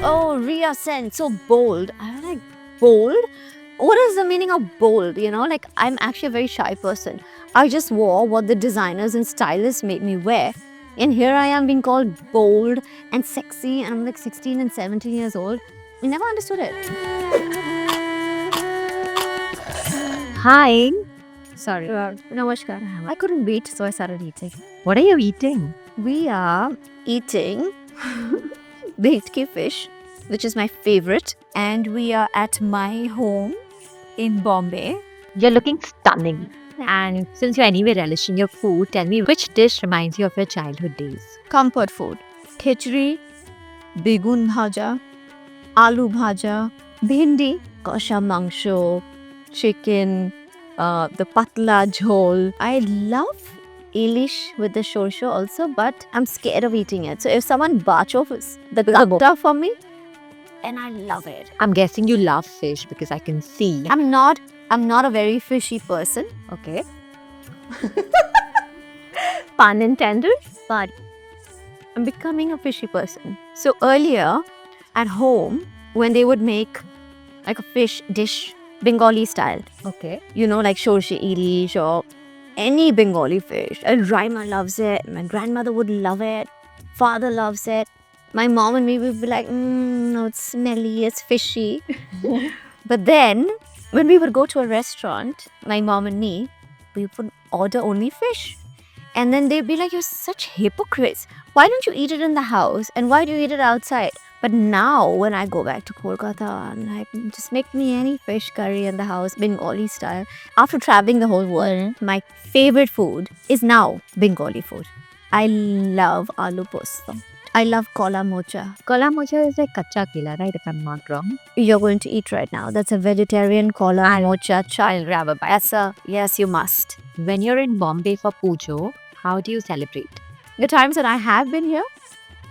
Oh, Ria Sen, so bold. I was like, bold? What is the meaning of bold? You know, like I'm actually a very shy person. I just wore what the designers and stylists made me wear. And here I am being called bold and sexy, and I'm like 16 and 17 years old. I never understood it. Hi. Sorry. Namaskar. I couldn't wait, so I started eating. What are you eating? We are eating Bhetki fish, which is my favorite, and we are at my home in Bombay. You're looking stunning. And since you're anyway relishing your food, tell me which dish reminds you of your childhood days? Comfort food. Khichdi, begun bhaja, aloo bhaja, bhindi, kosha mangsho, chicken, the patla jhol. I love Ilish with the shorsho also, but I'm scared of eating it. So if someone batch off the gutta for me, and I love it. I'm guessing you love fish because I can see. I'm not a very fishy person. Okay. Pun intended, but I'm becoming a fishy person. So earlier at home, when they would make like a fish dish, Bengali style, Okay. you know, like shorshi ilish or any Bengali fish. And Raima loves it. My grandmother would love it. Father loves it. My mom and me would be like, no, it's smelly, it's fishy. But then, when we would go to a restaurant, my mom and me, we would order only fish. And then they'd be like, you're such hypocrites. Why don't you eat it in the house? And why do you eat it outside? But now, when I go back to Kolkata, I'm like, just make me any fish curry in the house, Bengali style. After traveling the whole world, my favorite food is now Bengali food. I love aloo posta. I love kola mocha. Kola mocha is like kacha kela, right? If I'm not wrong. You're going to eat right now. That's a vegetarian kola mocha child grabber. Yes, you must. When you're in Bombay for Pujo, how do you celebrate? The times that I have been here,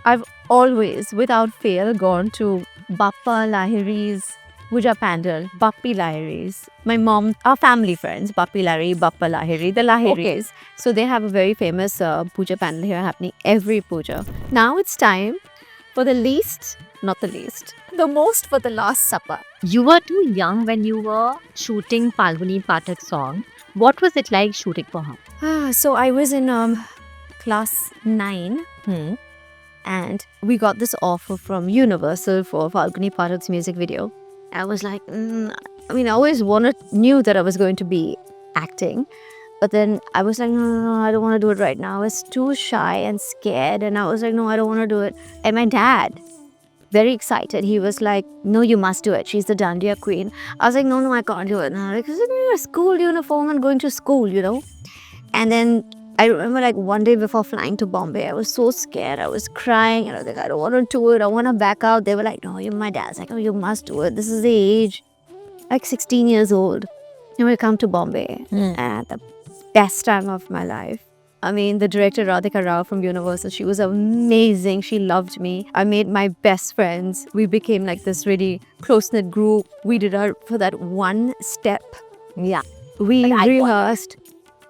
I've always, without fail, gone to Bappa Lahiri's Puja Pandal, Bappi Lahiri's. My mom, our family friends, Bappi Lahiri, Bappa Lahiri, the Lahiris. So they have a very famous Puja Pandal here happening every Puja. Now it's time for the most for the Last Supper. You were too young when you were shooting Falguni Pathak's song. What was it like shooting for her? So I was in class 9. And we got this offer from Universal for Falguni Pathak's music video. I was like, I always knew that I was going to be acting. But then I was like, no, I don't want to do it right now. I was too shy and scared. And I was like, no, I don't want to do it. And my dad, very excited, he was like, no, you must do it. She's the Dandiya queen. I was like, no, I can't do it. And I'm like, it's a school uniform and going to school, you know. And then I remember like one day before flying to Bombay, I was so scared. I was crying and I was like, I don't want to do it. I want to back out. They were like, no, my dad's like, oh, you must do it. This is the age. Like 16 years old. And we come to Bombay at the best time of my life. The director Radhika Rao from Universal, she was amazing. She loved me. I made my best friends. We became like this really close-knit group. We did for that one step. Yeah. We rehearsed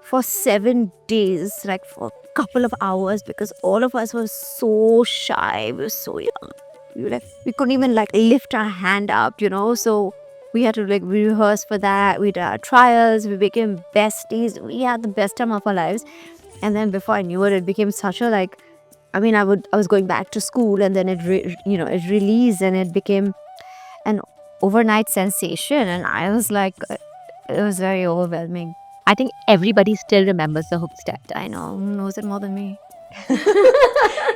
for 7 days, like for a couple of hours, because all of us were so shy. We were so young. We couldn't even lift our hand up, you know. So we had to rehearse for that. We did our trials. We became besties. We had the best time of our lives. And then before I knew it, it became such a I was going back to school, and then it released, and it became an overnight sensation. And I was like, it was very overwhelming. I think everybody still remembers the hook step. I know. Who knows it more than me?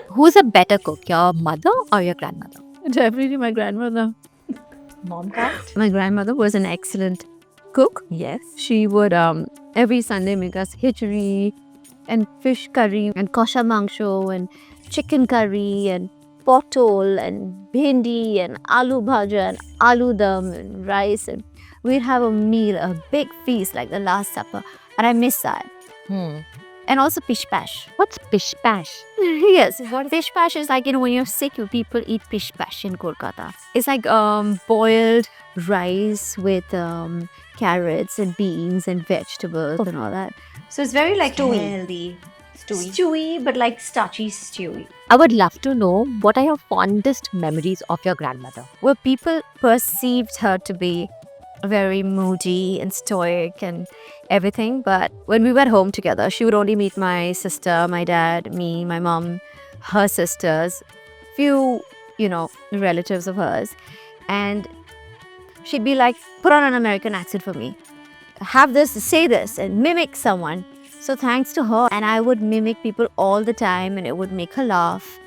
Who's a better cook, your mother or your grandmother? Definitely my grandmother. Mom can't? My grandmother was an excellent cook. Yes. She would every Sunday make us khichdi and fish curry and kosha mangsho and chicken curry and potol and bhindi and aloo bhaja and aloo dum and rice, and we'd have a meal, a big feast like the Last Supper, and I miss that. And also pish pash. What's pish pash? Yes, pish pash is like, when you're sick, people eat pish pash in Kolkata. It's like boiled rice with carrots and beans and vegetables and all that. So it's very like healthy. Stewy, but like starchy stewy. I would love to know what are your fondest memories of your grandmother? Well, people perceived her to be very moody and stoic and everything. But when we were home together, she would only meet my sister, my dad, me, my mom, her sisters, few, relatives of hers. And she'd be like, put on an American accent for me. Have this, say this, and mimic someone. So thanks to her, and I would mimic people all the time, and it would make her laugh.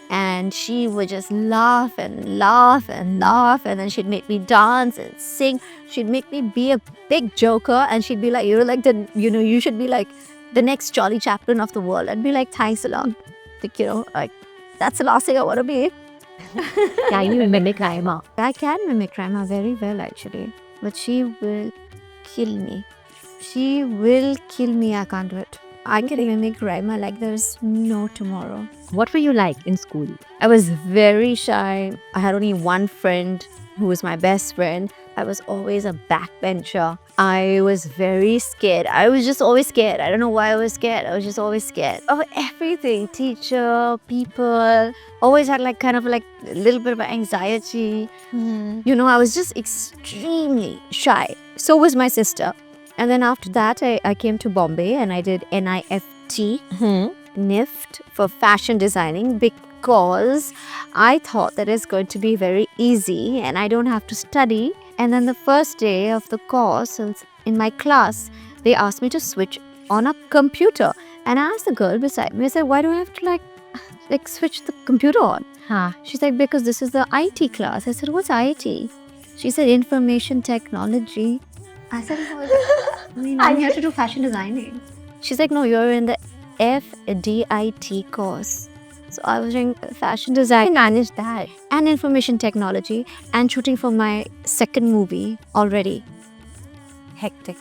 And she would just laugh and laugh and laugh, and then she'd make me dance and sing. She'd make me be a big joker, and she'd be like, "You're like you should be like the next Charlie Chaplin of the world." I'd be like, "Thanks a lot." Like that's the last thing I want to be. Can you mimic Raima? I can mimic Raima very well, actually, but she will kill me. She will kill me. I can't do it. I can mimic Raima like there's no tomorrow. What were you like in school? I was very shy. I had only one friend who was my best friend. I was always a backbencher. I was very scared. I was just always scared. I don't know why I was scared. I was just always scared of everything. Teacher, people. Always had like kind of like a little bit of anxiety. I was just extremely shy. So was my sister. And then after that, I came to Bombay and I did NIFT, NIFT for fashion designing, because I thought that it's going to be very easy and I don't have to study. And then the first day of the course in my class, they asked me to switch on a computer. And I asked the girl beside me, I said, why do I have to like switch the computer on? She's like, because this is the IT class. I said, what's IT? She said, information technology. I said, I'm here to do fashion designing. She's like, no, you're in the FDIT course. So I was doing fashion design, managed that, and information technology, and shooting for my second movie already. Hectic.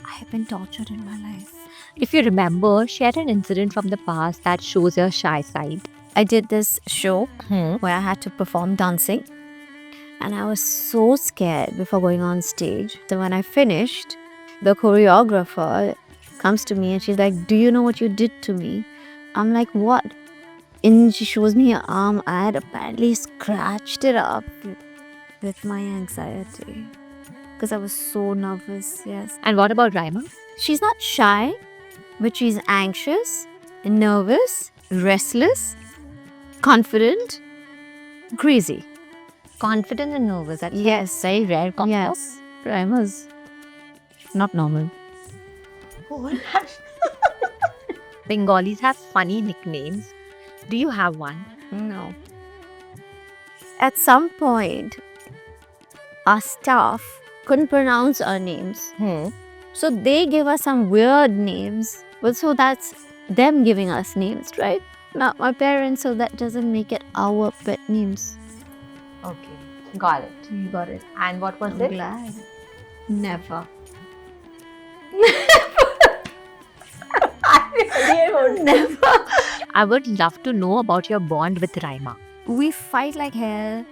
I have been tortured in my life. If you remember, share an incident from the past that shows your shy side. I did this show where I had to perform dancing. And I was so scared before going on stage. Then when I finished, the choreographer comes to me and she's like, do you know what you did to me? I'm like, what? And she shows me her arm. I had apparently scratched it up with my anxiety. Because I was so nervous, yes. And what about Raima? She's not shy, but she's anxious, nervous, restless, confident, crazy. Confident and nervous. That's Yes. very rare combo. Yes. Raima's not normal. Bengalis have funny nicknames. Do you have one? No. At some point, our staff couldn't pronounce our names. So they gave us some weird names. But so that's them giving us names, right? Not my parents, so that doesn't make it our pet names. Okay, got it. You got it. And what was I'm it? glad. Never. Never. I would love to know about your bond with Raima. We fight like hell.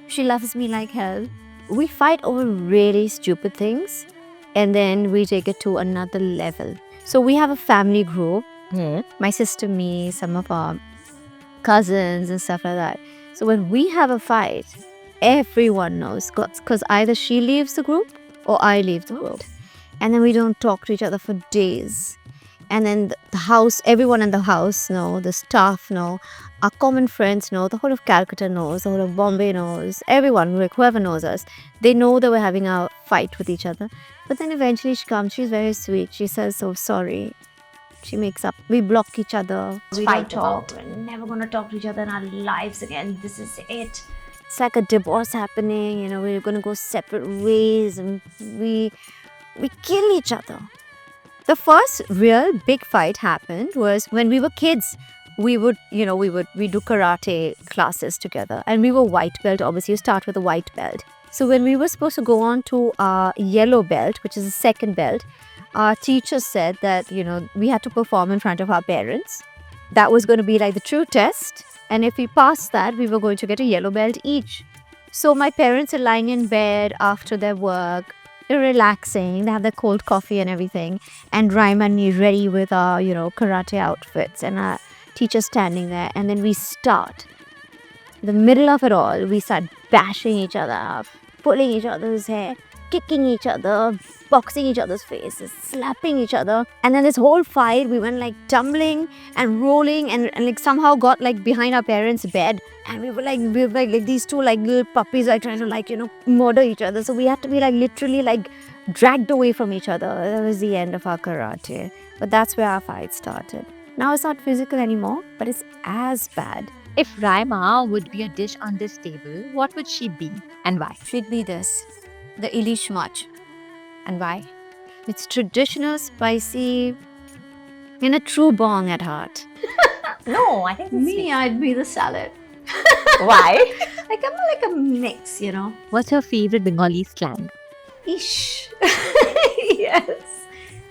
She loves me like hell. We fight over really stupid things and then we take it to another level. So we have a family group. My sister, me, some of our cousins and stuff like that. So when we have a fight, everyone knows because either she leaves the group or I leave the group. And then we don't talk to each other for days. And then the house, everyone in the house know, the staff know, our common friends know, the whole of Calcutta knows, the whole of Bombay knows, everyone, like whoever knows us, they know that we're having a fight with each other. But then eventually she comes, she's very sweet. She says, so sorry. She makes up. We block each other. We Fight don't talk. about We're never going to talk to each other in our lives again. This is it. It's like a divorce happening. We're going to go separate ways and we kill each other. The first real big fight happened was when we were kids. We do karate classes together and we were white belt. Obviously, you start with a white belt. So when we were supposed to go on to our yellow belt, which is the second belt, our teacher said that, we had to perform in front of our parents. That was going to be like the true test. And if we passed that, we were going to get a yellow belt each. So my parents are lying in bed after their work, relaxing. They have their cold coffee and everything. And Rhyme and me ready with our, karate outfits and our teacher standing there. And then we start. In the middle of it all, we start bashing each other up, pulling each other's hair, kicking each other, boxing each other's faces, slapping each other. And then this whole fight, we went like tumbling and rolling and like somehow got like behind our parents' bed. And we were like these two like little puppies like trying to like, murder each other. So we had to be like literally like dragged away from each other. That was the end of our karate. But that's where our fight started. Now it's not physical anymore, but it's as bad. If Raima would be a dish on this table, what would she be and why? Should be this, the Ilish Mach. And why? It's traditional, spicy, and a true bong at heart. No, I think Me, I'd be the salad. Why? Like I'm like a mix, What's your favorite Bengali slang? Ish. Yes.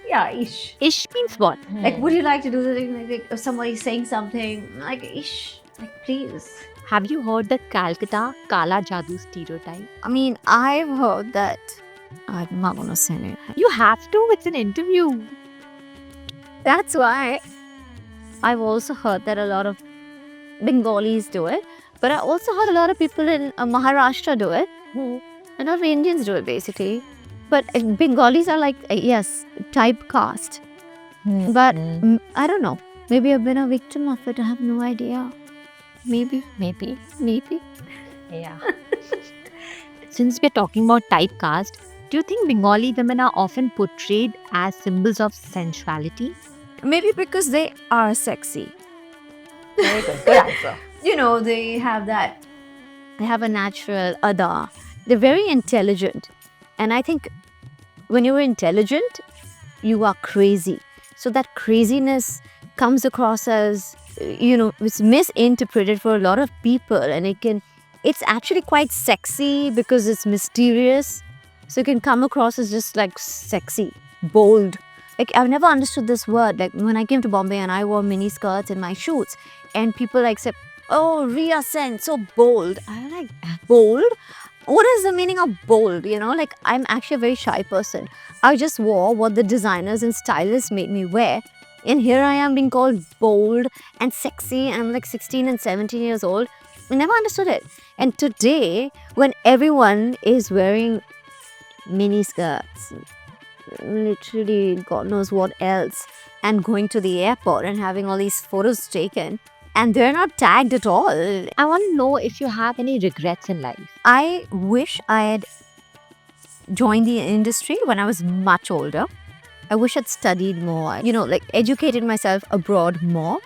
Yeah, ish. Ish means what? Like, would you like to do the thing? Like, if somebody's saying something, like ish. Like, please. Have you heard the Calcutta Kala Jadoo stereotype? I mean, I've heard that. I'm not gonna say it. You have to, it's an interview. That's why I've also heard that a lot of Bengalis do it, but I also heard a lot of people in Maharashtra do it. A lot of Indians do it basically. But Bengalis are like, yes, typecast. But I don't know. Maybe I've been a victim of it. I have no idea. Maybe. Yeah. Since we're talking about typecast, do you think Bengali women are often portrayed as symbols of sensuality? Maybe because they are sexy. Very good. Good answer. They have that. They have a natural ada. They're very intelligent. And I think when you're intelligent, you are crazy. So that craziness comes across as, it's misinterpreted for a lot of people. And it's actually quite sexy because it's mysterious. So it can come across as just like sexy, bold. Like I've never understood this word. Like when I came to Bombay and I wore mini skirts in my shoots and people like said, oh, Ria Sen, so bold. I'm like, bold? What is the meaning of bold? Like I'm actually a very shy person. I just wore what the designers and stylists made me wear. And here I am being called bold and sexy. And I'm like 16 and 17 years old. I never understood it. And today, when everyone is wearing mini skirts, literally God knows what else, and going to the airport and having all these photos taken, and they're not tagged at all. I want to know if you have any regrets in life. I wish I had joined the industry when I was much older. I wish I'd studied more, like educated myself abroad more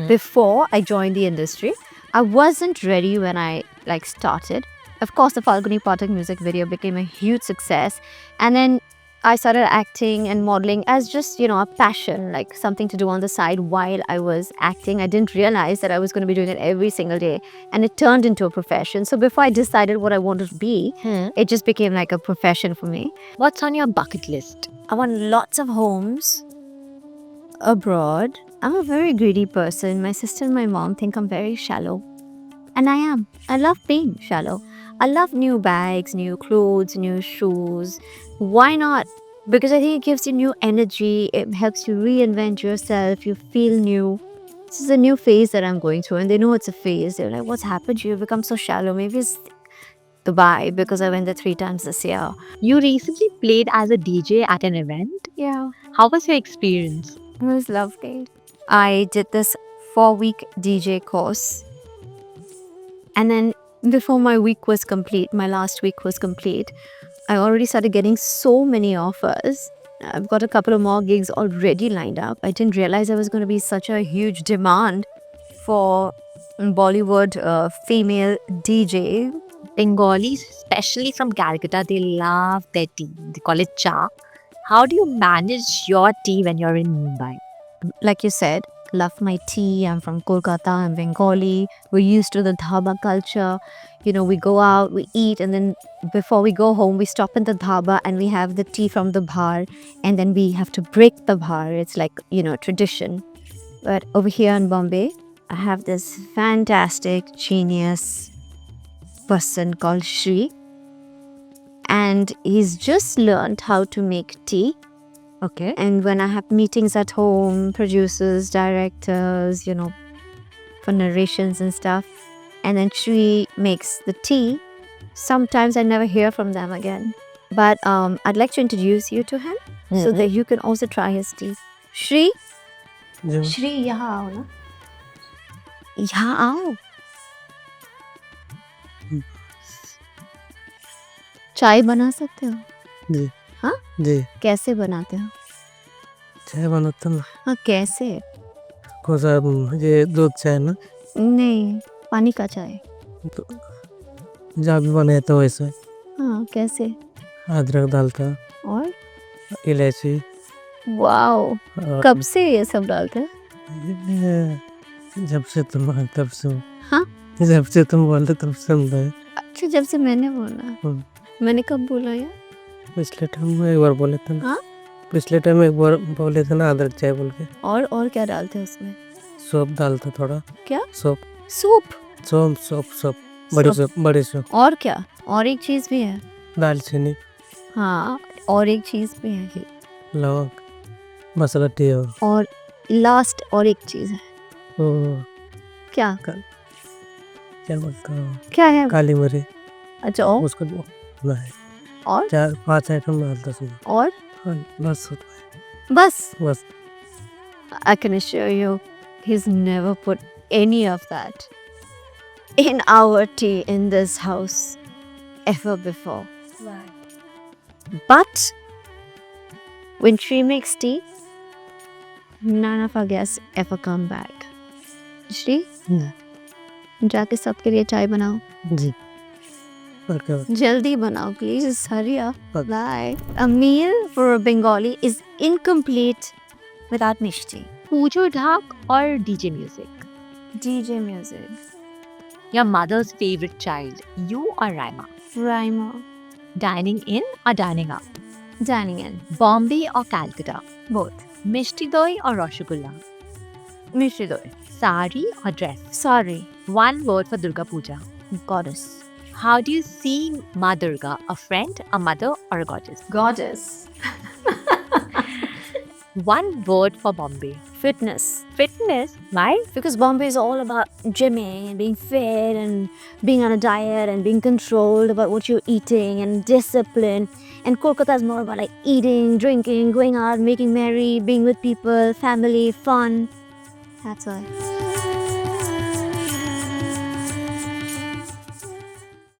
before I joined the industry. I wasn't ready when I started. Of course, the Falguni Pathak music video became a huge success. And then I started acting and modeling as just, a passion, like something to do on the side while I was acting. I didn't realize that I was going to be doing it every single day. And it turned into a profession. So before I decided what I wanted to be, it just became like a profession for me. What's on your bucket list? I want lots of homes abroad. I'm a very greedy person. My sister and my mom think I'm very shallow. And I am. I love being shallow. I love new bags, new clothes, new shoes. Why not? Because I think it gives you new energy. It helps you reinvent yourself. You feel new. This is a new phase that I'm going through. And they know it's a phase. They're like, what's happened to you? You've become so shallow. Maybe it's Dubai because I went there 3 times this year. You recently played as a DJ at an event. Yeah. How was your experience? It was lovely. I did this 4-week DJ course. And then before my week was complete, my last week was complete, I already started getting so many offers. I've got a couple of more gigs already lined up. I didn't realize there was going to be such a huge demand for Bollywood female DJ. Bengalis, especially from Calcutta, they love their tea. They call it cha. How do you manage your tea when you're in Mumbai? Like you said, love my tea. I'm from Kolkata. I'm Bengali. We're used to the dhaba culture. We go out, we eat, and then before we go home, we stop in the dhaba and we have the tea from the bhar, and then we have to break the bhar. It's like, tradition. But over here in Bombay, I have this fantastic, genius person called Shri. and he's just learned how to make tea. Okay. And when I have meetings at home, producers, directors, for narrations and stuff, and then Shri makes the tea, sometimes I never hear from them again. But I'd like to introduce you to him so that you can also try his tea. Shri, ji Shri, यहाँ आओ ना. यहाँ आओ. चाय बना सकते हो? जी हाँ? जी कैसे बनाते हो? चाय बनाता ना हाँ, कैसे? कौन सा ये दूध चाय ना नहीं, पानी का चाय. तो जहाँ भी बनाया था वैसे हाँ, कैसे? अदरक डालता और इलायची वाओ, और कब से ये सब डालते हैं? जब से तुम तब से हाँ? जब से तुम बोलते तब से हम गए अच्छा, जब से मैंने बोला. हाँ। मैंने कब बोला यार? पिछले टाइम एक बार बोले थे ना हाँ? पिछले टाइम एक बार बोले थे ना अदरक चाय बोल के और क्या डालते हैं उसमें? सौंफ डालता थोड़ा क्या? सौंफ सूप. सौंफ सौंफ सौंफ बड़ी सौंफ। सौंफ बड़ी सौंफ और क्या? और एक चीज भी है. दालचीनी हाँ, और एक चीज भी है. लौंग मसाला टी और लास्ट और एक चीज है. वो क्या? क्या बोलता हूँ क्या है? काली मिरी अच्छा, और? उसको नहीं और? 4-5 आइटम डालता उसमें और? हाँ, बस बस. बस I can assure you, he's never put any of that in our tea in this house ever before. But when Shri makes tea, none of our guests ever come back. Shri, जाके सबके लिए चाय बनाओ. जी और क्या जल्दी बनाओ, please. Hurry up. Okay. Bye. A meal for a Bengali is incomplete without mishti. Pujo Dhak or DJ music? DJ music. Your mother's favorite child, you or Raima? Raima. Dining in or dining out? Dining in. Bombay or Calcutta? Both. Mishti doi or Rasgulla? Mishti doi. Sari or dress? Sorry. One word for Durga Puja. Goddess. How do you see Ma Durga? A friend, a mother, or a goddess? Goddess. One word for Bombay. Fitness. Fitness. Why? Because Bombay is all about gymming and being fit and being on a diet and being controlled about what you're eating and discipline. And Kolkata is more about like eating, drinking, going out, making merry, being with people, family, fun. That's why.